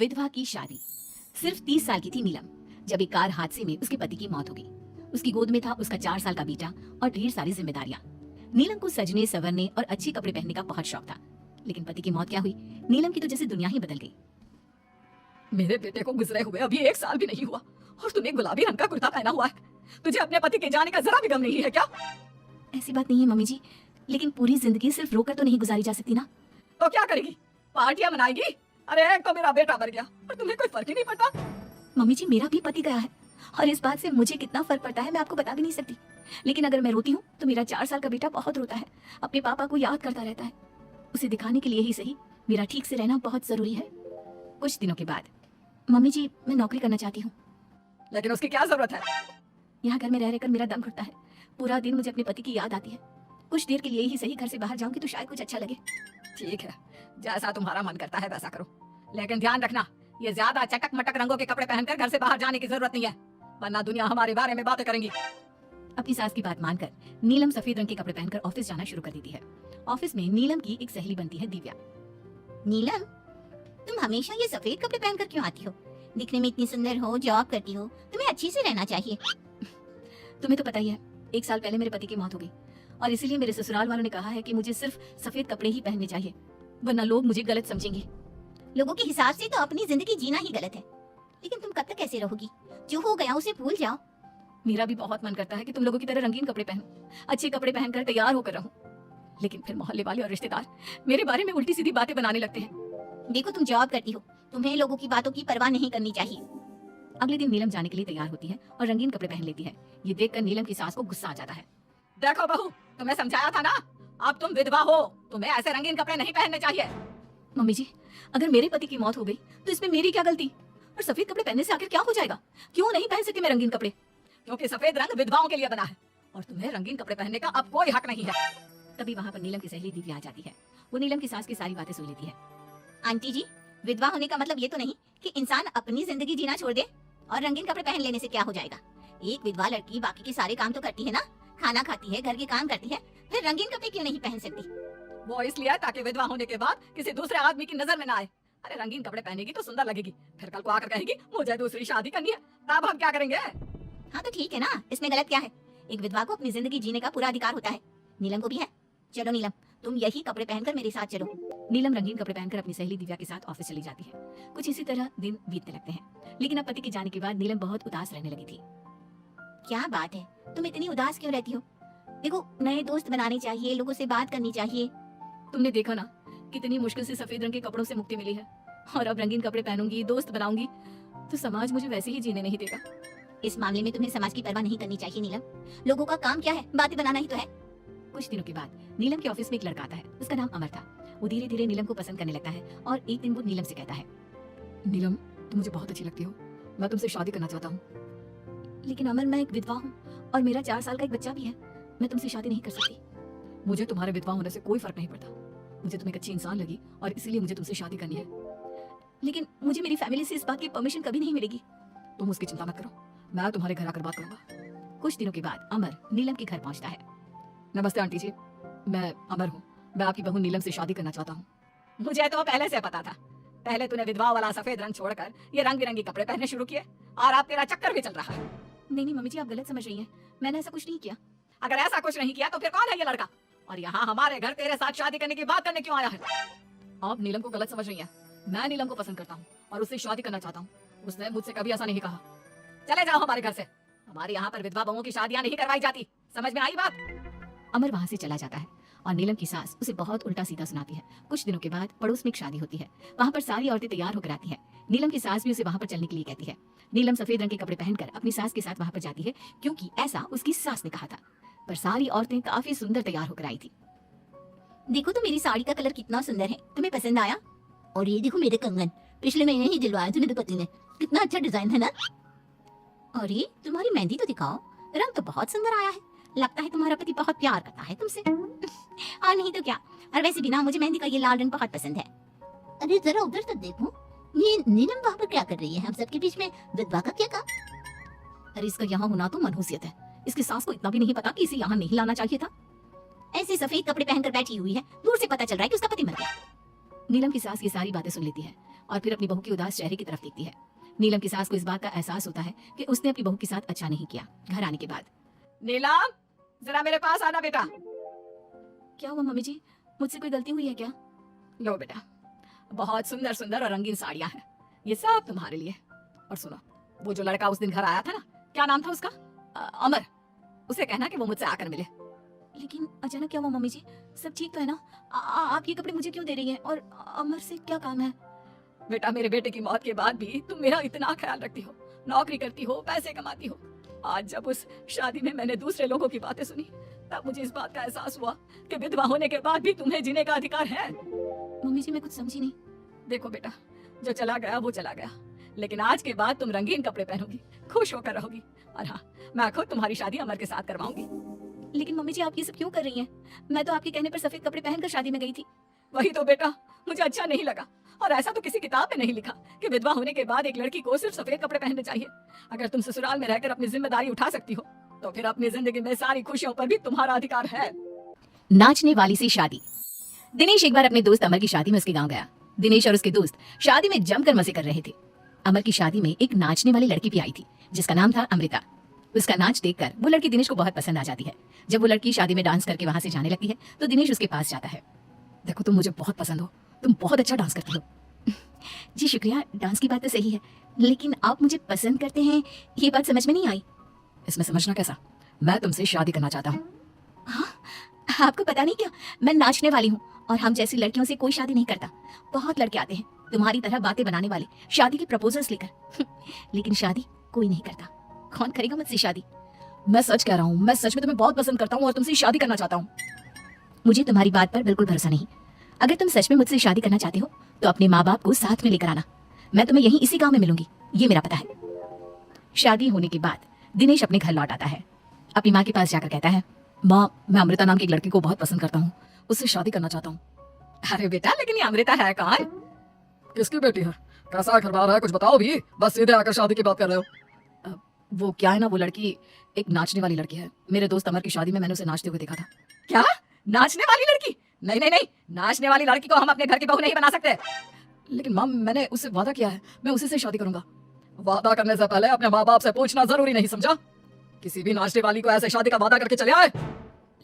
विधवा की शादी। सिर्फ 30 साल की थी नीलम जब एक कार हादसे में उसके पति की मौत हो गई। उसकी गोद में था उसका 4 साल का बेटा और ढेर सारी जिम्मेदारियां। नीलम को सजने संवरने और अच्छे कपड़े पहनने का बहुत शौक था, लेकिन पति की मौत क्या हुई, नीलम की तो जैसे दुनिया ही बदल गई। मेरे बेटे को गुजरे हुए अभी 1 साल भी नहीं हुआ और तूने गुलाबी रंग का कुर्ता पहना हुआ है। तुझे अपने पति के जाने का जरा भी गम नहीं है क्या? ऐसी बात नहीं है मम्मी जी, लेकिन पूरी जिंदगी सिर्फ रोकर तो नहीं गुजारी जा सकती ना। तो क्या करेगी? पार्टियां मनाएगी? अरे एक तो मेरा बेटा मर गया और तुम्हें कोई फर्क ही नहीं पड़ता। मम्मी जी, मेरा भी पति गया है और इस बात से मुझे कितना फर्क पड़ता है मैं आपको बता भी नहीं सकती। लेकिन अगर मैं रोती हूँ तो मेरा 4 साल का बेटा बहुत रोता है, अपने पापा को याद करता रहता है। उसे दिखाने के लिए ही सही मेरा ठीक से रहना बहुत जरूरी है। कुछ दिनों के बाद मम्मी जी, मैं नौकरी करना चाहती हूँ। लेकिन उसकी क्या जरूरत है? यहाँ घर में रह रहकर मेरा दम घुटता है। पूरा दिन मुझे अपने पति की याद आती है। कुछ देर के लिए ही सही घर से बाहर जाऊंगी तो शायद कुछ अच्छा लगे। ठीक है, जैसा तुम्हारा मन करता है वैसा करो, लेकिन ध्यान रखना ये ज्यादा चटक मटक रंगों के कपड़े पहनकर घर से बाहर जाने की जरूरत नहीं है, वरना दुनिया हमारे बारे में बातें करेंगी। अपनी सास की बात मानकर नीलम सफेद रंग के कपड़े पहनकर ऑफिस जाना शुरू कर देती है। ऑफिस में नीलम की एक सहेली बनती है, दिव्या। नीलम, तुम हमेशा ये सफेद कपड़े पहनकर क्यों आती हो? दिखने में इतनी सुंदर हो, जॉब करती हो, तुम्हें अच्छी से रहना चाहिए। तुम्हें तो पता ही है, 1 साल पहले मेरे पति की मौत हो गई और इसीलिए मेरे ससुराल वालों ने कहा है कि मुझे सिर्फ सफेद कपड़े ही पहनने चाहिए, वरना लोग मुझे गलत समझेंगे। लोगों के हिसाब से तो अपनी जिंदगी जीना ही गलत है, लेकिन तुम कब तक ऐसे रहोगी? जो हो गया उसे भूल जाओ। मेरा भी बहुत मन करता है कि तुम लोगों की तरह रंगीन कपड़े पहनूं, अच्छे कपड़े पहनकर तैयार होकर रहूं, लेकिन फिर मोहल्ले वाले और रिश्तेदार मेरे बारे में उल्टी सीधी बातें बनाने लगते हैं। देखो, तुम जॉब करती हो, तुम्हें लोगों की बातों की परवाह नहीं करनी चाहिए। अगले दिन नीलम जाने के लिए तैयार होती है और रंगीन कपड़े पहन लेती है। ये देखकर नीलम की सास को गुस्सा आ जाता है। देखो बहू, तुम्हें समझाया था ना, अब तुम विधवा हो, तुम्हें ऐसे रंगीन कपड़े नहीं पहनने चाहिए। मम्मी जी, अगर मेरे पति की मौत हो गई तो इसमें मेरी क्या गलती? और सफेद कपड़े पहनने से आखिर क्या हो जाएगा? क्यों नहीं पहन सकती मैं रंगीन कपड़े? क्योंकि सफेद रंग विधवाओं के लिए बना है और तुम्हें रंगीन कपड़े पहनने का अब कोई हक नहीं है। तभी वहाँ पर नीलम की सहेली दिव्या आ जाती है। वो नीलम की सास की सारी बातें सुन लेती है। आंटी जी, विधवा होने का मतलब ये तो नहीं कि इंसान अपनी जिंदगी जीना छोड़ दे और रंगीन कपड़े पहन लेने से क्या हो जाएगा। एक विधवा लड़की बाकी के सारे काम तो करती है ना, खाना खाती है, घर के काम करती है, फिर रंगीन कपड़े क्यों नहीं पहन सकती? वो इसलिए ताकि विधवा होने के बाद किसी दूसरे आदमी की नजर में ना आए। अरे रंगीन कपड़े पहनेगी तो सुंदर लगेगी, फिर कल को आकर कहेगी मुझे दूसरी शादी करनी है, तब हम क्या करेंगे? हाँ तो ठीक है ना, इसमें गलत क्या है? एक विधवा को अपनी जिंदगी जीने का पूरा अधिकार होता है, नीलम को भी है। चलो नीलम, तुम यही कपड़े पहनकर मेरे साथ चलो। नीलम रंगीन कपड़े पहनकर अपनी सहेली दिव्या के साथ ऑफिस चली जाती है। कुछ इसी तरह दिन बीतने लगते हैं, लेकिन अब पति के जाने के बाद नीलम बहुत उदास रहने लगी थी। क्या बात है, तुम इतनी उदास क्यों रहती हो? देखो, नए दोस्त बनाने चाहिए, लोगों से बात करनी चाहिए। तुमने देखा ना कितनी मुश्किल से सफेद रंग के कपड़ों से मुक्ति मिली है, और अब रंगीन कपड़े पहनूंगी, दोस्त बनाऊंगी तो समाज मुझे वैसे ही जीने नहीं देगा। इस मामले में तुम्हें समाज की परवाह नहीं करनी चाहिए नीलम। लोगों का काम क्या है? बातें बनाना ही तो है। कुछ दिनों के बाद नीलम के ऑफिस में एक लड़का आता है। उसका नाम अमर था। वो धीरे धीरे नीलम को पसंद करने लगता है और एक दिन वो नीलम से कहता है, नीलम, तुम मुझे बहुत अच्छी लगती हो, मैं तुमसे शादी करना चाहता हूँ। लेकिन अमर, मैं एक विधवा हूँ और मेरा 4 साल का एक बच्चा भी है, मैं तुमसे शादी नहीं कर सकती। मुझे तुम्हारे विधवा होने से कोई फर्क नहीं पड़ता, मुझे तुम एक अच्छी इंसान लगी और इसीलिए मुझे तुमसे शादी करनी है। लेकिन मुझे मेरी फैमिली से इस बात की परमिशन कभी नहीं मिलेगी। तुम उसकी चिंता मत करो, मैं तुम्हारे घर आकर बात करूंगा। कुछ दिनों के बाद अमर नीलम के घर पहुंचता है। नमस्ते आंटी जी, मैं अमर हूँ, मैं आपकी बहू नीलम से शादी करना चाहता हूँ। मुझे तो पहले से पता था, पहले तूने विधवा वाला सफेद रंग छोड़कर ये रंग बिरंगी कपड़े पहनने शुरू किए और अब तेरा चक्कर भी चल रहा है। नहीं मम्मी जी, आप गलत समझ रही हैं, मैंने ऐसा कुछ नहीं किया। अगर ऐसा कुछ नहीं किया तो फिर कौन है ये लड़का, और यहाँ हमारे घर तेरे साथ शादी करने की बात करने क्यों आया है? आप नीलम को गलत समझ रही हैं, मैं नीलम को पसंद करता हूँ और उससे शादी करना चाहता हूँ। उसने मुझसे कभी ऐसा नहीं कहा। चले जाओ हमारे घर से, हमारे यहाँ पर विधवा बहुओं की शादियाँ नहीं करवाई जाती, समझ में आई बात? अमर वहाँ से चला जाता है और नीलम की सास उसे बहुत उल्टा सीधा सुनाती है। कुछ दिनों के बाद पड़ोस में एक शादी होती है। वहाँ पर सारी औरतें तैयार होकर आती हैं। नीलम की सास भी उसे वहाँ पर चलने के लिए कहती है। नीलम सफेद रंग के कपड़े पहनकर अपनी सास के साथ वहाँ पर जाती है, क्योंकि ऐसा उसकी सास ने कहा था। पर सारी औरतें काफी सुंदर तैयार होकर आई थी। देखो तो मेरी साड़ी का कलर कितना सुंदर है, तुम्हें पसंद आया? और ये देखो मेरे कंगन, पिछले महीने ही दिलवाए थे मेरे पति ने, कितना अच्छा डिजाइन है ना? और ये तुम्हारी मेहंदी तो दिखाओ, रंग तो बहुत सुंदर आया है, लगता है तुम्हारा पति बहुत प्यार करता है तुमसे। और नहीं तो क्या, और वैसे भी ना मुझे मेहंदी का ये लाल रंग बहुत पसंद है। अरे जरा उधर तो देखो, ये नीलम वहाँ पर क्या कर रही है? हम सबके बीच में विधवा का क्या काम? अरे इसका यहाँ होना तो मनहूसियत है, इसकी सास को इतना भी नहीं पता कि इसे यहाँ नहीं लाना चाहिए था। ऐसे सफेद कपड़े पहनकर बैठी हुई है, दूर से पता चल रहा है कि उसका पति मर गया। नीलम की सास ये सारी बातें सुन लेती है और फिर अपनी बहू के उदास चेहरे की तरफ देखती है। नीलम की सास को इस बात का एहसास होता है कि उसने अपनी बहू के साथ अच्छा नहीं किया। घर आने के बाद, नीलम, जरा मेरे पास आना बेटा। क्या हुआ मम्मी जी, मुझसे कोई गलती हुई है क्या? लो बेटा, बहुत सुंदर सुंदर और रंगीन साड़ियां हैं, ये सब तुम्हारे लिए। और सुनो, वो जो लड़का उस दिन घर आया था ना, क्या नाम था उसका? अमर। उसे कहना कि वो मुझसे आकर मिले। लेकिन अचानक क्या हुआ मम्मी जी, सब ठीक तो है ना? आप ये कपड़े मुझे क्यों दे रही हैं? और अमर से क्या काम है? बेटा, मेरे बेटे की मौत के बाद भी तुम मेरा इतना ख्याल रखती हो, नौकरी करती हो, पैसे कमाती हो। आज जब उस शादी में मैंने दूसरे लोगों की बातें सुनी, तब मुझे इस बात का एहसास हुआ कि विधवा होने के बाद भी तुम्हें जीने का अधिकार है। मम्मी जी, मैं कुछ समझी नहीं। देखो बेटा, जो चला गया वो चला गया, लेकिन आज के बाद तुम रंगीन कपड़े पहनोगी, खुश होकर रहोगी। और हाँ, मैं खुद तुम्हारी शादी अमर के साथ करवाऊंगी। लेकिन मम्मी जी, आप ये सब क्यों कर रही हैं? मैं तो आपके कहने पर सफेद कपड़े पहनकर शादी में गई थी। वही तो बेटा, मुझे अच्छा नहीं लगा। और ऐसा तो किसी किताब में नहीं लिखा कि विधवा होने के बाद एक लड़की को सिर्फ सफेद कपड़े पहनने चाहिए। अगर तुम ससुराल में रहकर अपनी जिम्मेदारी उठा सकती हो, तो फिर अपनी जिंदगी में सारी खुशियों पर भी तुम्हारा अधिकार है। नाचने वाली से शादी। दिनेश एक बार अपने दोस्त अमर की शादी में उसके गांव गया। दिनेश और उसके दोस्त शादी में जमकर मजे कर रहे थे। अमर की शादी में एक नाचने वाली लड़की भी आई थी, जिसका नाम था अमृता। उसका नाच देखकर वो लड़की दिनेश को बहुत पसंद आ जाती है। जब वो लड़की शादी में डांस करके वहां से जाने लगती है, तो दिनेश उसके पास जाता है। देखो, तुम मुझे बहुत पसंद हो, तुम बहुत अच्छा डांस करती हो। जी शुक्रिया, डांस की बात तो सही है, लेकिन आप मुझे पसंद करते हैं, ये बात समझ में नहीं आई। इसमें समझना कैसा? मैं तुमसे शादी करना चाहता हूँ। हाँ, आपको पता नहीं क्या, मैं नाचने वाली हूँ और हम जैसी लड़कियों से कोई शादी नहीं करता। बहुत लड़के आते हैं तुम्हारी तरह बातें बनाने वाले, शादी के प्रपोजल्स लेकर लेकिन शादी कोई नहीं करता। कौन करेगा मुझसे शादी? मैं सच कह रहा हूँ, मैं सच में तुम्हें बहुत पसंद करता हूँ और तुमसे शादी करना चाहता हूँ। मुझे तुम्हारी बात पर बिल्कुल भरोसा नहीं। अगर तुम सच में मुझसे शादी करना चाहते हो, तो अपने माँ बाप को साथ में लेकर आना। मैं तुम्हें यहीं इसी गांव में मिलूंगी, ये मेरा पता है। शादी होने के बाद दिनेश अपने घर लौट आता है। अपनी माँ के पास जाकर कहता है, माँ, मैं अमृता नाम की एक लड़की को बहुत पसंद करता हूँ, उससे शादी करना चाहता हूँ। अरे बेटा, लेकिन ये अमृता है कौन? किसकी बेटी है? कैसा घर बार है? कुछ बताओ भी, बस सीधे आकर शादी की बात कर रहे हो। वो क्या है ना, वो लड़की एक नाचने वाली लड़की है। मेरे दोस्त अमर की शादी में मैंने उसे नाचते हुए देखा था। क्या? नाचने वाली लड़की? नहीं नहीं नहीं, नाचने वाली लड़की को हम अपने घर की बहू नहीं बना सकते। लेकिन माँ, मैंने उससे वादा किया है, मैं उसी से शादी करूंगा। वादा करने से पहले अपने माँ बाप से पूछना जरूरी नहीं समझा? किसी भी नाचने वाली को ऐसे शादी का वादा करके चले आए।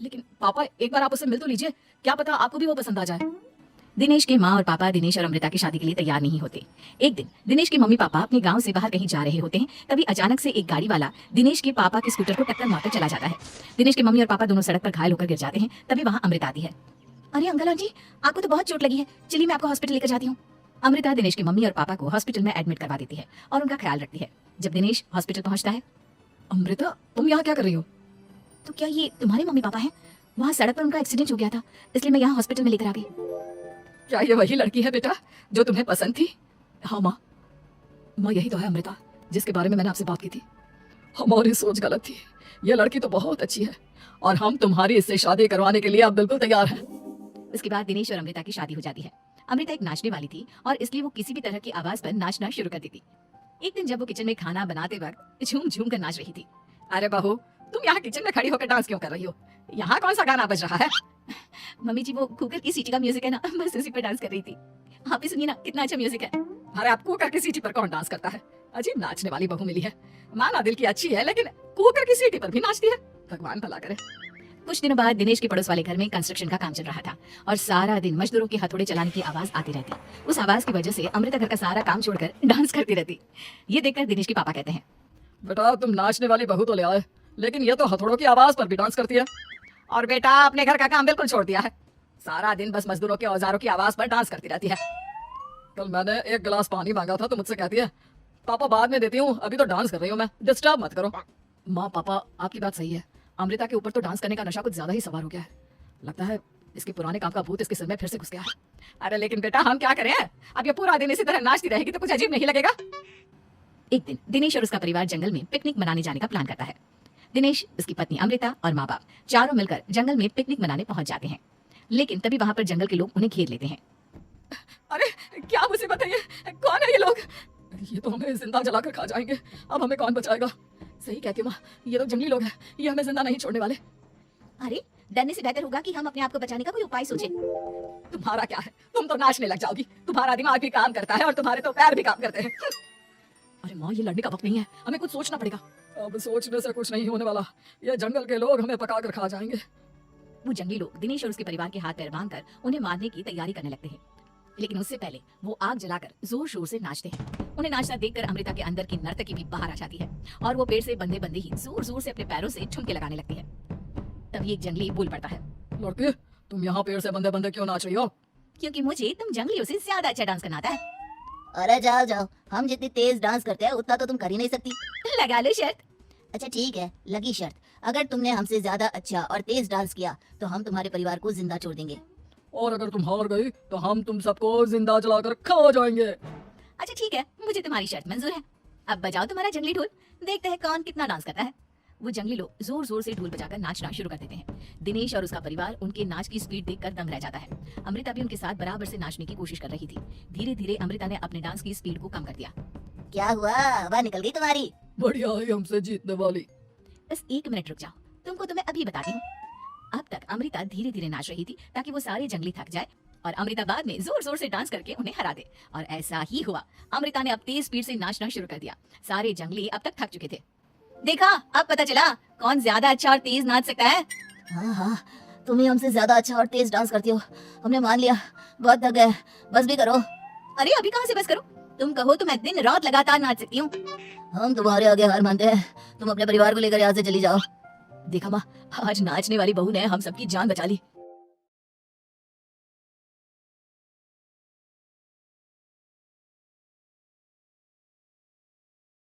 लेकिन पापा, एक बार आप उससे मिल तो लीजिए, क्या पता आपको भी वो पसंद आ जाए। दिनेश के माँ और पापा दिनेश और अमृता की शादी के लिए तैयार नहीं होते। एक दिन दिनेश के मम्मी पापा अपने गांव से बाहर कहीं जा रहे होते हैं, तभी अचानक से एक गाड़ी वाला दिनेश के पापा के स्कूटर को टक्कर मारकर चला जाता है। दिनेश के मम्मी और पापा दोनों सड़क पर घायल होकर गिर जाते हैं। तभी वहाँ अमृता आती है। अरे अंकल आंटी, आपको तो बहुत चोट लगी है, चलिए मैं आपको हॉस्पिटल लेकर जाती हूँ। अमृता दिनेश की मम्मी और पापा को हॉस्पिटल में एडमिट करवा देती है और उनका ख्याल रखती है। जब दिनेश हॉस्पिटल पहुंचता है, अमृता, तुम यहाँ क्या कर रही हो? तो क्या ये तुम्हारे मम्मी पापा हैं? वहाँ सड़क पर उनका एक्सीडेंट हो गया था, इसलिए मैं यहाँ हॉस्पिटल में लेकर आ गई। क्या ये वही लड़की है बेटा जो तुम्हें पसंद थी? हाँ माँ, यही तो है अमृता, जिसके बारे में मैंने आपसे बात की थी। हमारी सोच गलत थी। ये लड़की तो बहुत अच्छी है और हम तुम्हारी इससे शादी करवाने के लिए अब बिल्कुल तैयार हैं। उसके बाद दिनेश और अमृता की शादी हो जाती है। अमृता एक नाचने वाली थी और इसलिए वो किसी भी तरह की आवाज पर नाचना शुरू कर देती। एक दिन जब वो किचन में खाना बनाते वक्त झूम झूम कर नाच रही थी। अरे बहू, तुम यहाँ किचन में खड़ी होकर डांस क्यों कर रही हो? यहाँ कौन सा गाना बज रहा है? मम्मी जी, वो कुकर की सीटी का म्यूजिक है ना, बस उसी पर डांस कर रही थी। आप भी सुनिए ना, कितना अच्छा म्यूजिक है। अरे आप कुकर की सीटी पर कौन डांस करता है? अजीब नाचने वाली बहू मिली है। माना दिल की अच्छी है, लेकिन कुकर की सीटी पर भी नाचती है। भगवान भला करे। कुछ दिनों बाद दिनेश के पड़ोस वाले घर में कंस्ट्रक्शन का काम चल रहा था और सारा दिन मजदूरों के हथौड़े चलाने की आवाज आती रहती। उस आवाज की वजह से अमृता घर का सारा काम छोड़कर डांस करती रहती। ये देखकर दिनेश के पापा कहते हैं, बेटा तुम नाचने वाली बहू तो ले आए, लेकिन ये तो हथौड़ों की आवाज पर भी डांस करती है। और बेटा अपने घर का काम बिल्कुल छोड़ दिया है, सारा दिन बस मजदूरों के औजारों की आवाज पर डांस करती रहती है। कल मैंने एक गिलास पानी मांगा था तो मुझसे कहती है, पापा बाद में देती हूँ, अभी तो डांस कर रही हूँ मैं, डिस्टर्ब मत करो। माँ पापा, आपकी बात सही है, अमृता के ऊपर तो डांस करने का नशा कुछ ज्यादा ही सवार हो गया है। लगता है इसके पुराने काम का भूत इसके सिर में फिर से घुस गया है। अरे लेकिन बेटा हम क्या करें, अब ये पूरा दिन इसी तरह नाचती रहेगी तो कुछ अजीब नहीं लगेगा? एक दिन दिनेश और उसका परिवार जंगल में पिकनिक मनाने जाने का प्लान करता है। दिनेश, उसकी पत्नी अमृता और माँ बाप चारों मिलकर जंगल में पिकनिक मनाने पहुंच जाते हैं। लेकिन तभी वहां पर जंगल के लोग उन्हें घेर लेते हैं। अरे क्या मुसीबत है ये, कौन है ये लोग? ये तो हमें जिंदा जलाकर खा जाएंगे, अब हमें कौन बचाएगा? सही कहती हूँ माँ, ये लोग जंगली लोग हैं, ये हमें जिंदा नहीं छोड़ने वाले। अरे डरने से बेहतर होगा कि हम अपने आप को बचाने का कोई उपाय सोचें। तुम्हारा क्या है, तुम तो नाचने लग जाओगी। तुम्हारा दिमाग भी काम करता है और तुम्हारे तो पैर भी काम करते हैं। अरे माँ, ये लड़ने का वक्त नहीं है, हमें कुछ सोचना पड़ेगा। अब सोचने से कुछ नहीं होने वाला, ये जंगल के लोग हमें पका कर खा जाएंगे। वो जंगली लोग दिनेश और उसके परिवार के हाथ पैर बांधकर उन्हें मारने की तैयारी करने लगते हैं। लेकिन उससे पहले वो आग जलाकर जोर शोर से नाचते हैं। उन्हें नाचना देखकर अमृता के अंदर की नर्तकी भी बाहर आ जाती है और वो पेड़ से बंधे बंधे ही जोर जोर से अपने पैरों से ठुमके लगाने लगती है। तभी एक जंगली बोल पड़ता है, लड़के, तुम यहाँ पेड़ से बंधे बंधे क्यों नाच रही हो? क्योंकि मुझे तुम जंगलियों से ज्यादा अच्छा डांस करना आता है। अरे जाओ जाओ, हम जितनी तेज डांस करते हैं उतना तो तुम कर ही नहीं सकती। लगा लो शर्त। अच्छा ठीक है, लगी शर्त। अगर तुमने हमसे ज्यादा अच्छा और तेज डांस किया तो हम तुम्हारे परिवार को जिंदा छोड़ देंगे। और अगर तुम हार गई तो हम तुम सबको जिंदा जलाकर खा जाएंगे। अच्छा ठीक है, मुझे तुम्हारी शर्त मंजूर है। अब बजाओ तुम्हारा जंगली ढोल, देखते हैं कौन कितना डांस करता है। वो जंगली लोग जोर जोर से ढोल बजाकर नाचना शुरू कर देते हैं। दिनेश और उसका परिवार उनके नाच की स्पीड देखकर दंग रह जाता है। अमृता भी उनके साथ बराबर से नाचने की कोशिश कर रही थी। धीरे धीरे अमृता ने अपने डांस की स्पीड को कम कर दिया। क्या हुआ, हवा निकल गई तुम्हारी? बढ़िया है हमसे जीतने वाली। बस 1 मिनट रुक जाओ, तुमको तो मैं अभी बताती हूँ। अब तक अमृता धीरे धीरे नाच रही थी ताकि वो सारे जंगली थक जाए और अमृता बाद में जोर जोर से डांस करके उन्हें हरा दे। और ऐसा ही हुआ। अमृता ने अब तेज स्पीड से नाचना शुरू कर दिया। सारे जंगली अब तक थक चुके थे। देखा, अब पता चला कौन ज्यादा अच्छा और तेज नाच सकता है। हाँ हाँ, तुम ही हमसे ज्यादा अच्छा और तेज डांस करती हो। हमने मान लिया, बहुत थक गए, बस भी करो। अरे अभी कहाँ से बस करूं? तुम कहो तो मैं दिन रात लगातार नाच सकती हूँ। हम तुम्हारे आगे हार मानते हैं। तुम अपने परिवार को लेकर यहाँ से चली जाओ। देखा माँ, आज नाचने वाली बहू ने हम सबकी जान बचा ली।